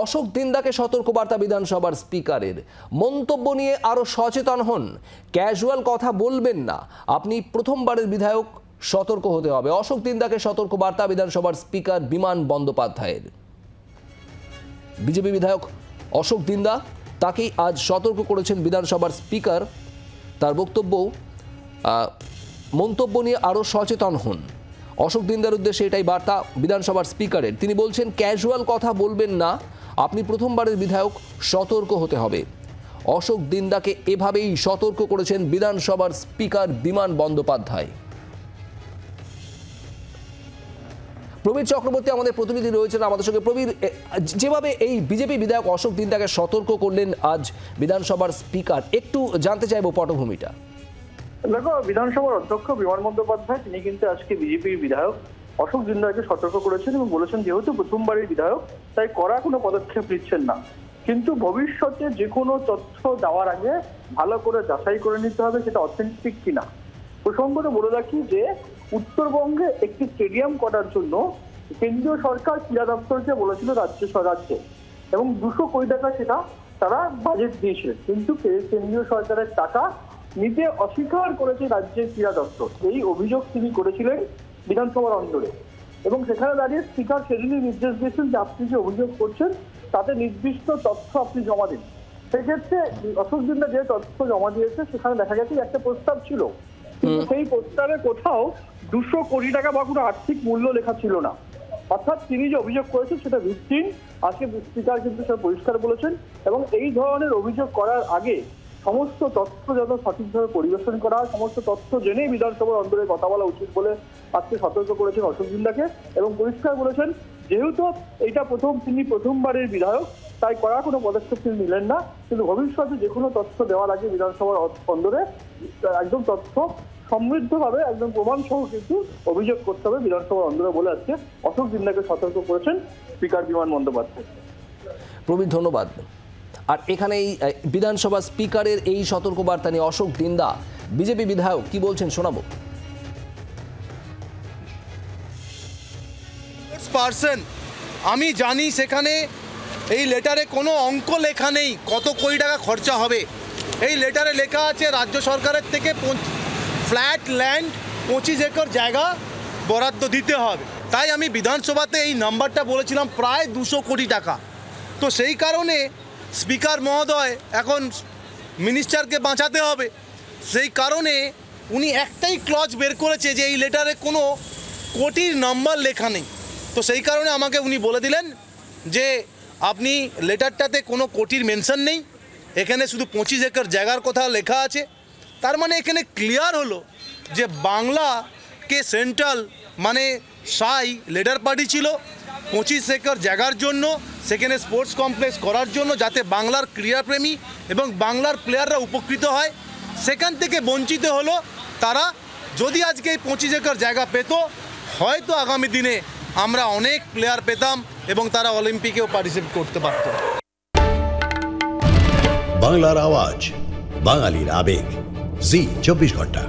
অশোক দিন্দাকে সতর্কবার্তা বিধানসভার স্পিকারের। মন্তব্য নিয়ে আরো সচেতন হন, ক্যাজুয়াল কথা বলবেন না, আপনি প্রথমবারের বিধায়ক, সতর্ক হতে হবে। অশোক দিন্দাকে সতর্কবার্তা বিধানসভার স্পিকার বিমান বন্দ্যোপাধ্যায়ের। বিজেপি বিধায়ক অশোক দিন্দা, তাকেই আজ সতর্ক করেছেন বিধানসভার স্পিকার। তার বক্তব্য, মন্তব্য নিয়ে আরো সচেতন হন। অশোক দিন্দার উদ্দেশ্যে এটাই বার্তা বিধানসভার স্পিকারের। তিনি বলছেন, ক্যাজুয়াল কথা বলবেন না, আপনি প্রথমবারের বিধায়ক, সতর্ক হতে হবে। অশোক দিন্দাকে এভাবেই সতর্ক করেছেন বিধানসভার স্পিকার বিমান বন্দ্যোপাধ্যায়। প্রবীর চক্রবর্তী আমাদের প্রতিনিধি রয়েছেন আমাদের সঙ্গে। প্রবীর, যেভাবে এই বিজেপি বিধায়ক অশোক দিন্দাকে সতর্ক করলেন আজ বিধানসভার স্পিকার, একটু জানতে চাইবো পটভূমিটা। দেখো, বিধানসভার অধ্যক্ষ বিমান বন্দ্যোপাধ্যায় তিনি কিন্তু আজকে বিজেপির বিধায়ক অশোক দিন্দাকে সতর্ক করেছেন এবং বলেছেন যেহেতু প্রথমবারের বিধায়ক তাই কড়া কোনো পদক্ষেপ নিচ্ছেন না, কিন্তু ভবিষ্যতে যে কোনো তথ্য দেওয়ার আগে ভালো করে যাচাই করে নিতে হবে সেটা অথেন্টিক কিনা। প্রসঙ্গত বলে রাখি যে উত্তরবঙ্গে একটি স্টেডিয়াম করার জন্য কেন্দ্রীয় সরকার ক্রীড়া দপ্তরকে বলেছিল রাজ্যে এবং 200 কোটি টাকা সেটা তারা বাজেট দিয়েছিলেন, কিন্তু কেন্দ্রীয় সরকারের টাকা নিতে অস্বীকার করেছে রাজ্যের ক্রীড়া দপ্তর। এই অভিযোগ তিনি করেছিলেন বিধানসভার অন্দরে এবং সেখানে দাঁড়িয়ে স্পিকার সেদিনই নির্দেশ দিয়েছেন যে আপনি যে অভিযোগ করছেন তাতে নির্দিষ্ট তথ্য আপনি জমা দিন। সেক্ষেত্রে অশোক দিন্দা যে তথ্য জমা দিয়েছে সেখানে দেখা গেছে একটা প্রস্তাব ছিল, কিন্তু সেই প্রস্তাবে কোথাও 200 কোটি টাকা বা কোনো আর্থিক মূল্য লেখা ছিল না। অর্থাৎ তিনি যে অভিযোগ করেছেন সেটা ভিত্তিহীন। আজকে স্পিকার কিন্তু সেটা পরিষ্কার বলেছেন এবং এই ধরনের অভিযোগ করার আগে সমস্ত তথ্য যেন সঠিকভাবে পরিবেশন করা হয়, সমস্ত তথ্য জেনেই বিধানসভার অন্দরে কথা বলা উচিত বলে আজকে সতর্ক করেছেন অশোক দিন্দাকে এবং পরিষ্কার বলেছেন যেহেতু এটা তিনি প্রথমবারের বিধায়ক তাই করা কোনো পদক্ষেপ তিনি নিলেন না, কিন্তু ভবিষ্যতে যে কোনো তথ্য দেওয়ার আগে বিধানসভার অন্দরে একদম তথ্য সমৃদ্ধভাবে একদম প্রমাণ সহ কিন্তু অভিযোগ করতে হবে বিধানসভার অন্দরে বলে আজকে অশোক দিন্দাকে সতর্ক করেছেন স্পিকার বিমান বন্দ্যোপাধ্যায়। প্রবীর, ধন্যবাদ। আর এখানে এই বিধানসভা স্পিকারের এই সতর্কবার্তা নিয়ে অশোক দিন্দা, বিজেপি বিধায়ক, কি বলছেন শোনাবো। আমি জানি সেখানে এই লেটারে কোনো অঙ্ক লেখা নেই কত কোটি টাকা খরচা হবে। এই লেটারে লেখা আছে রাজ্য সরকারের থেকে ফ্ল্যাট ল্যান্ড 25 একর জায়গা বরাদ্দ দিতে হবে। তাই আমি বিধানসভাতে এই নাম্বারটা বলেছিলাম প্রায় 200 কোটি টাকা। তো সেই কারণে স্পিকার মহোদয় এখন মিনিস্টারকে বাঁচাতে হবে, সেই কারণে উনি একটাই ক্লজ বের করেছে যে এই লেটারে কোনো কোটির নাম্বার লেখা নেই। তো সেই কারণে আমাকে উনি বলে দিলেন যে আপনি লেটারটাতে কোনো কোটির মেনশন নেই, এখানে শুধু 25 একর জায়গার কথা লেখা আছে। তার মানে এখানে ক্লিয়ার হলো যে বাংলাকে সেন্ট্রাল মানে সাই লেটার পাঠিয়েছিল 25 একর জায়গার জন্য, সেখানে স্পোর্টস কমপ্লেক্স করার জন্য, যাতে বাংলার ক্রীড়াপ্রেমী এবং বাংলার প্লেয়াররা উপকৃত হয়। সেখান থেকে বঞ্চিত হলো তারা। যদি আজকে এই 25 একর জায়গা পেত, হয়তো আগামী দিনে আমরা অনেক প্লেয়ার পেতাম এবং তারা অলিম্পিকেও পার্টিসিপেট করতে পারত। বাংলার আওয়াজ, বাঙালির আবেগ, জি 24 ঘন্টা।